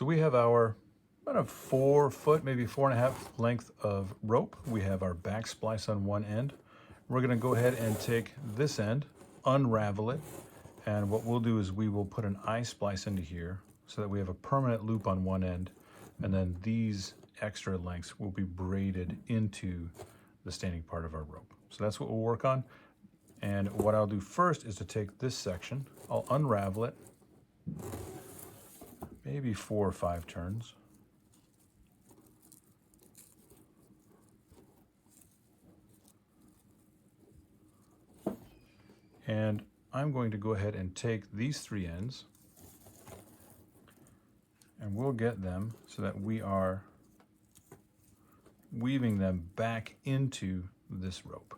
So we have our about a 4 foot, maybe 4.5 length of rope. We have our back splice on one end. We're gonna go ahead and take this end, unravel it, and what we'll do is we will put an eye splice into here so that we have a permanent loop on one end, and then these extra lengths will be braided into the standing part of our rope. So that's what we'll work on. And what I'll do first is to take this section, I'll unravel it, maybe 4 or 5 turns. And I'm going to go ahead and take these 3 ends and we'll get them so that we are weaving them back into this rope.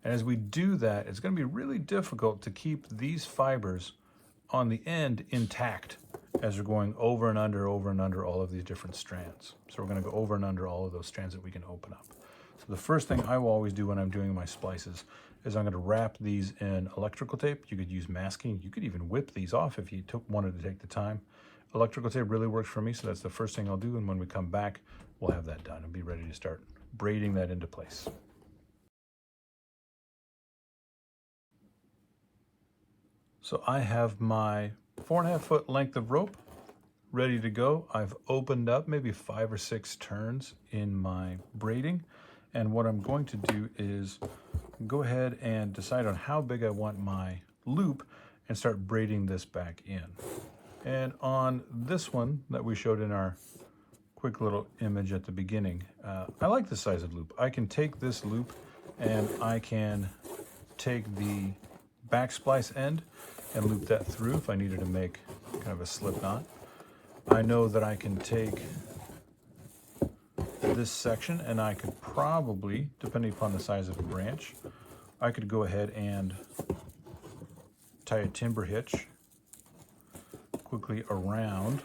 And as we do that, it's going to be really difficult to keep these fibers on the end intact as we're going over and under all of these different strands. So we're going to go over and under all of those strands that we can open up. So the first thing I will always do when I'm doing my splices is I'm going to wrap these in electrical tape. You could use masking. You could even whip these off if you wanted to take the time. Electrical tape really works for me, so that's the first thing I'll do. And when we come back, we'll have that done and be ready to start braiding that into place. So I have my 4.5 foot length of rope ready to go. I've opened up maybe 5 or 6 turns in my braiding. And what I'm going to do is go ahead and decide on how big I want my loop and start braiding this back in. And on this one that we showed in our quick little image at the beginning, I like the size of loop. I can take this loop and I can take the back splice end and loop that through if I needed to make kind of a slip knot. I know that I can take this section and I could probably, depending upon the size of the branch, I could go ahead and tie a timber hitch quickly around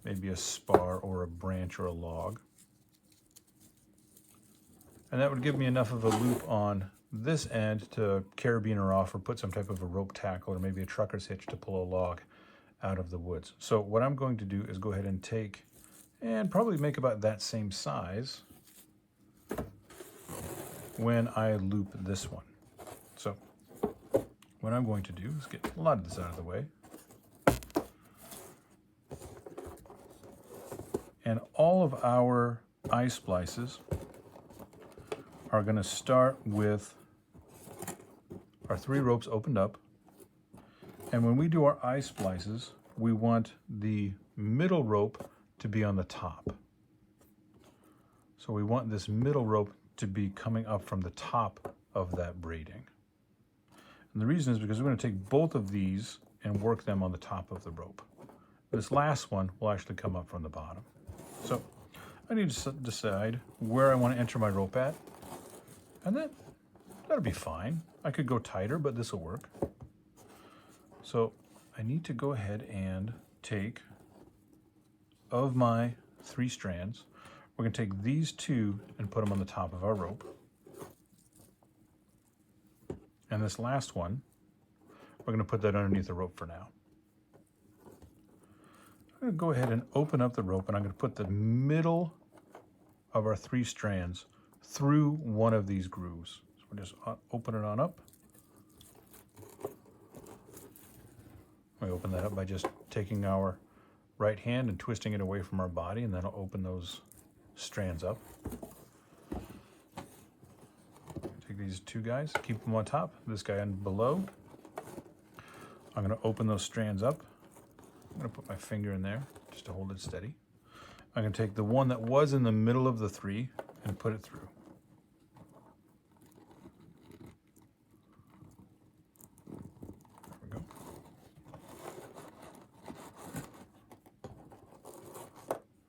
maybe a spar or a branch or a log. And that would give me enough of a loop on this end to carabiner off or put some type of a rope tackle or maybe a trucker's hitch to pull a log out of the woods. So what I'm going to do is go ahead and take and probably make about that same size when I loop this one. So what I'm going to do is get a lot of this out of the way. And all of our eye splices are going to start with our 3 ropes opened up. And when we do our eye splices, we want the middle rope to be on the top. So we want this middle rope to be coming up from the top of that braiding. And the reason is because we're going to take both of these and work them on the top of the rope. This last one will actually come up from the bottom. So I need to decide where I want to enter my rope at, and that'll be fine. I could go tighter, but this will work. So I need to go ahead and take, of my 3 strands, we're going to take these 2 and put them on the top of our rope. And this last one, we're going to put that underneath the rope for now. I'm going to go ahead and open up the rope, and I'm going to put the middle of our 3 strands through one of these grooves. So we'll just open it on up. We open that up by just taking our right hand and twisting it away from our body, and that'll open those strands up. Take these 2 guys, keep them on top, this guy on below. I'm going to open those strands up. I'm going to put my finger in there just to hold it steady. I'm going to take the one that was in the middle of the 3 and put it through. There we go.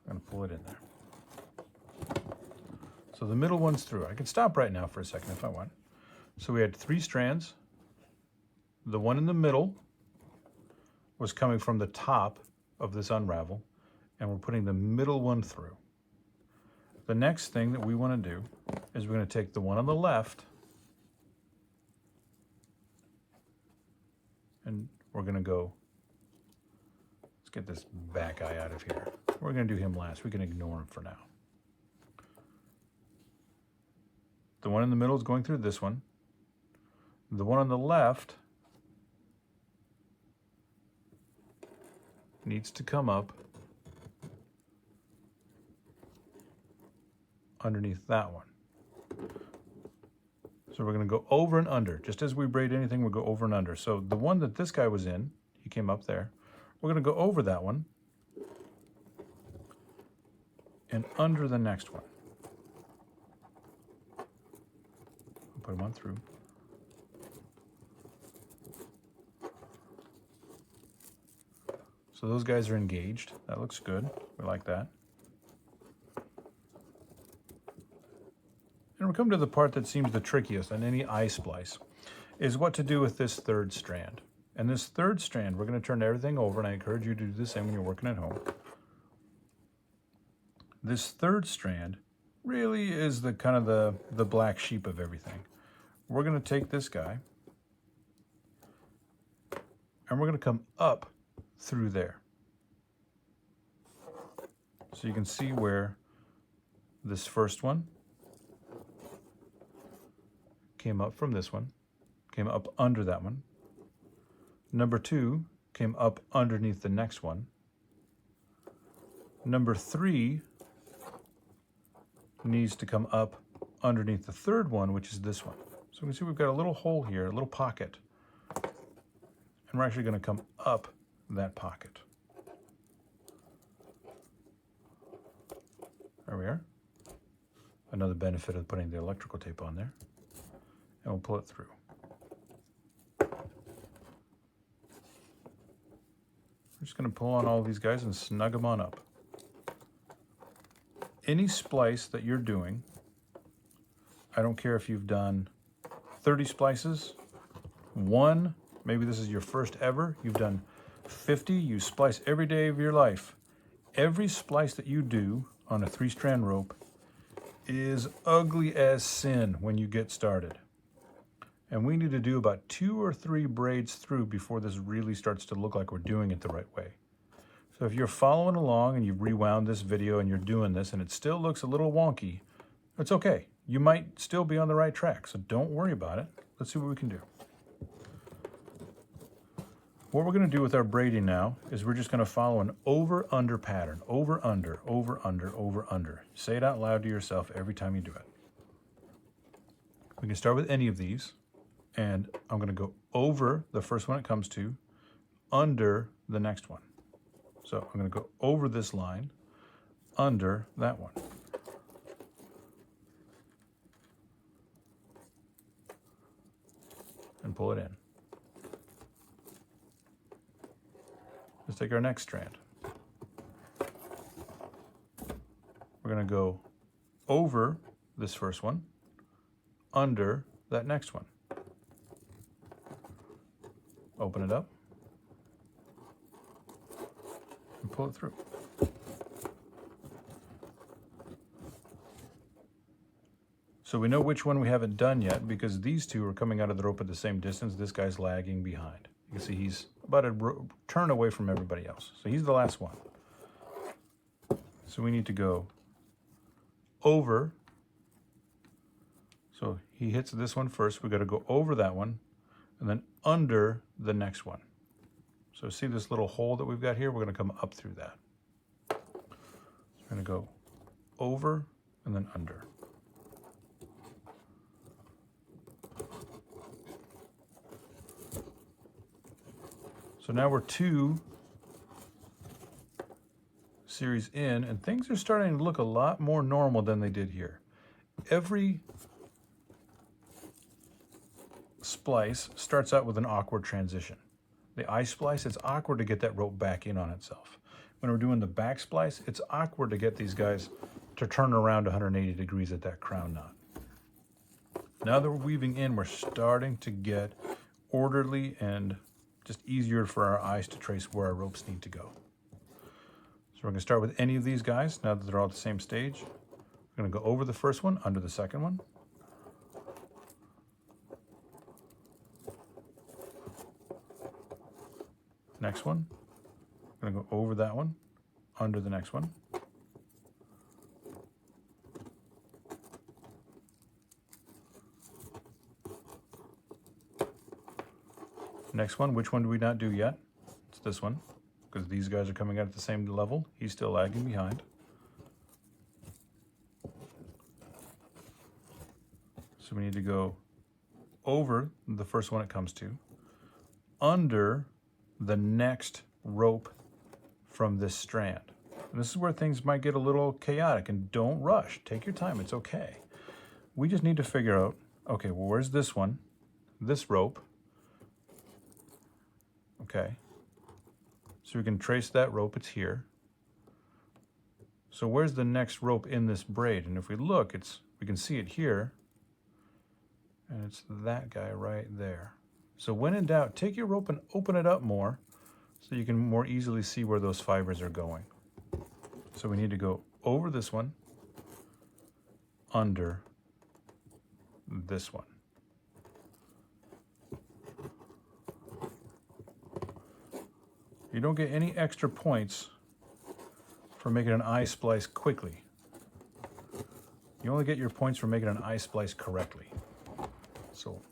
I'm going to pull it in there. So the middle one's through. I can stop right now for a second if I want. So we had 3 strands. The one in the middle was coming from the top of this unravel, and we're putting the middle one through. The next thing that we want to do is we're going to take the one on the left and we're going to go, it's get this back guy out of here. We're going to do him last. We can ignore him for now. The one in the middle is going through this one. The one on the left needs to come up underneath that one. So we're going to go over and under. Just as we braid anything, we'll go over and under. So the one that this guy was in, he came up there. We're going to go over that one and under the next one. I'll put him on through. So those guys are engaged. That looks good. We like that. And we're coming to the part that seems the trickiest on any eye splice, is what to do with this third strand. And this third strand, we're going to turn everything over, and I encourage you to do the same when you're working at home. This third strand really is the kind of the black sheep of everything. We're going to take this guy, and we're going to come up through there. So you can see where this first one came up from this one, came up under that one. Number 2 came up underneath the next one. Number 3 needs to come up underneath the third one, which is this one. So we can see we've got a little hole here, a little pocket. And we're actually going to come up that pocket. There we are. Another benefit of putting the electrical tape on there. And we'll pull it through. We're just going to pull on all of these guys and snug them on up. Any splice that you're doing, I don't care if you've done 30 splices, 1, maybe this is your first ever, you've done 50, you splice every day of your life. Every splice that you do on a 3-strand rope is ugly as sin when you get started. And we need to do about 2 or 3 braids through before this really starts to look like we're doing it the right way. So if you're following along and you've rewound this video and you're doing this and it still looks a little wonky, it's okay. You might still be on the right track, so don't worry about it. Let's see what we can do. What we're going to do with our braiding now is we're just going to follow an over-under pattern. Over, under, over, under, over, under. Say it out loud to yourself every time you do it. We can start with any of these. And I'm going to go over the first one it comes to, under the next one. So I'm going to go over this line, under that one. And pull it in. Let's take our next strand. We're going to go over this first one, under that next one. Open it up and pull it through. So we know which one we haven't done yet because these two are coming out of the rope at the same distance. This guy's lagging behind. You can see he's about a turn away from everybody else. So he's the last one. So we need to go over. So he hits this one first. We've got to go over that one and then under the next one. So see this little hole that we've got here? We're going to come up through that. So we're going to go over and then under. So now we're 2 series in, and things are starting to look a lot more normal than they did here. Every splice starts out with an awkward transition. The eye splice, it's awkward to get that rope back in on itself. When we're doing the back splice, it's awkward to get these guys to turn around 180 degrees at that crown knot. Now that we're weaving in, we're starting to get orderly and just easier for our eyes to trace where our ropes need to go. So we're going to start with any of these guys now that they're all at the same stage. We're going to go over the first one, under the second one. Next one, I'm going to go over that one, under the next one. Next one, which one do we not do yet? It's this one, because these guys are coming out at the same level. He's still lagging behind. So we need to go over the first one it comes to, under the next rope from this strand. And this is where things might get a little chaotic, and don't rush. Take your time, it's okay. We just need to figure out, okay, well, where's this one? This rope. Okay. So we can trace that rope, it's here. So where's the next rope in this braid? And if we look, we can see it here. And it's that guy right there. So when in doubt, take your rope and open it up more so you can more easily see where those fibers are going. So we need to go over this one, under this one. You don't get any extra points for making an eye splice quickly. You only get your points for making an eye splice correctly. So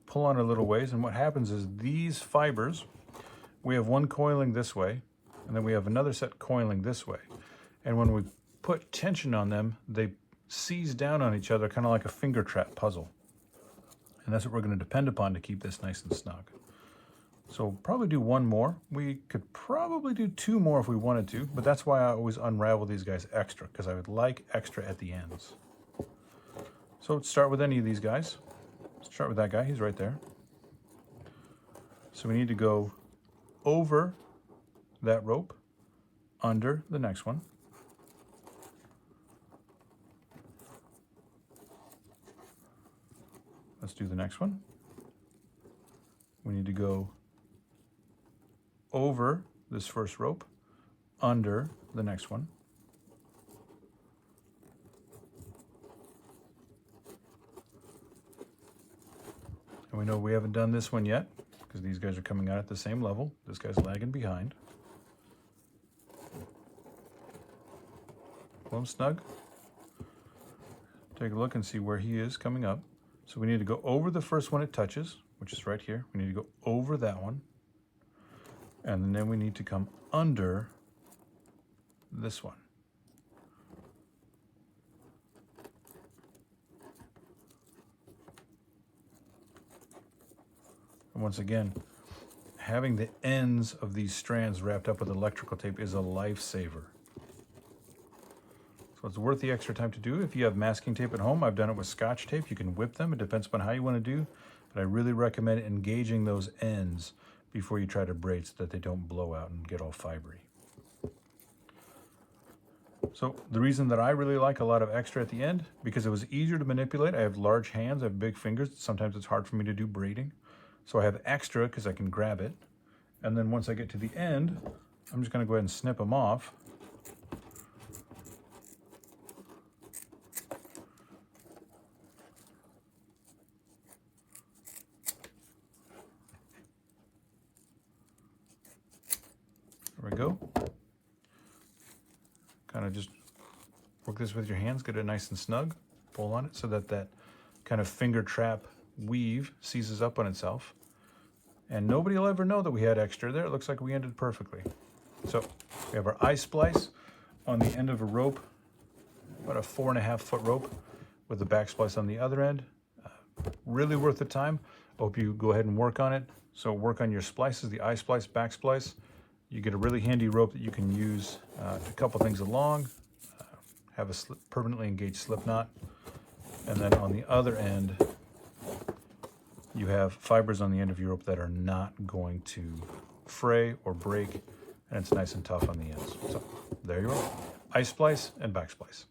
pull on a little ways, and what happens is these fibers, we have one coiling this way, and then we have another set coiling this way. And when we put tension on them, they seize down on each other, kind of like a finger trap puzzle. And that's what we're going to depend upon to keep this nice and snug. So probably do one more. We could probably do two more if we wanted to, but that's why I always unravel these guys extra, because I would like extra at the ends. So let's start with any of these guys. Let's start with that guy, he's right there. So we need to go over that rope, under the next one. Let's do the next one. We need to go over this first rope, under the next one. And we know we haven't done this one yet because these guys are coming out at the same level. This guy's lagging behind. Pull him snug. Take a look and see where he is coming up. So we need to go over the first one it touches, which is right here. We need to go over that one. And then we need to come under this one. And once again, having the ends of these strands wrapped up with electrical tape is a lifesaver. So it's worth the extra time to do. If you have masking tape at home, I've done it with Scotch tape. You can whip them. It depends upon how you want to do, but I really recommend engaging those ends before you try to braid so that they don't blow out and get all fibery. So the reason that I really like a lot of extra at the end, because it was easier to manipulate. I have large hands, I have big fingers. Sometimes it's hard for me to do braiding. So I have extra because I can grab it. And then once I get to the end, I'm just going to go ahead and snip them off. There we go. Kind of just work this with your hands, get it nice and snug, pull on it so that that kind of finger trap weave seizes up on itself. And nobody will ever know that we had extra there. It looks like we ended perfectly. So we have our eye splice on the end of a rope, about a 4.5 foot rope with the back splice on the other end. Really worth the time. Hope you go ahead and work on it. So work on your splices, the eye splice, back splice. You get a really handy rope that you can use to couple things along, have a permanently engaged slip knot, and then on the other end, you have fibers on the end of your rope that are not going to fray or break, and it's nice and tough on the ends. So there you are, eye splice and back splice.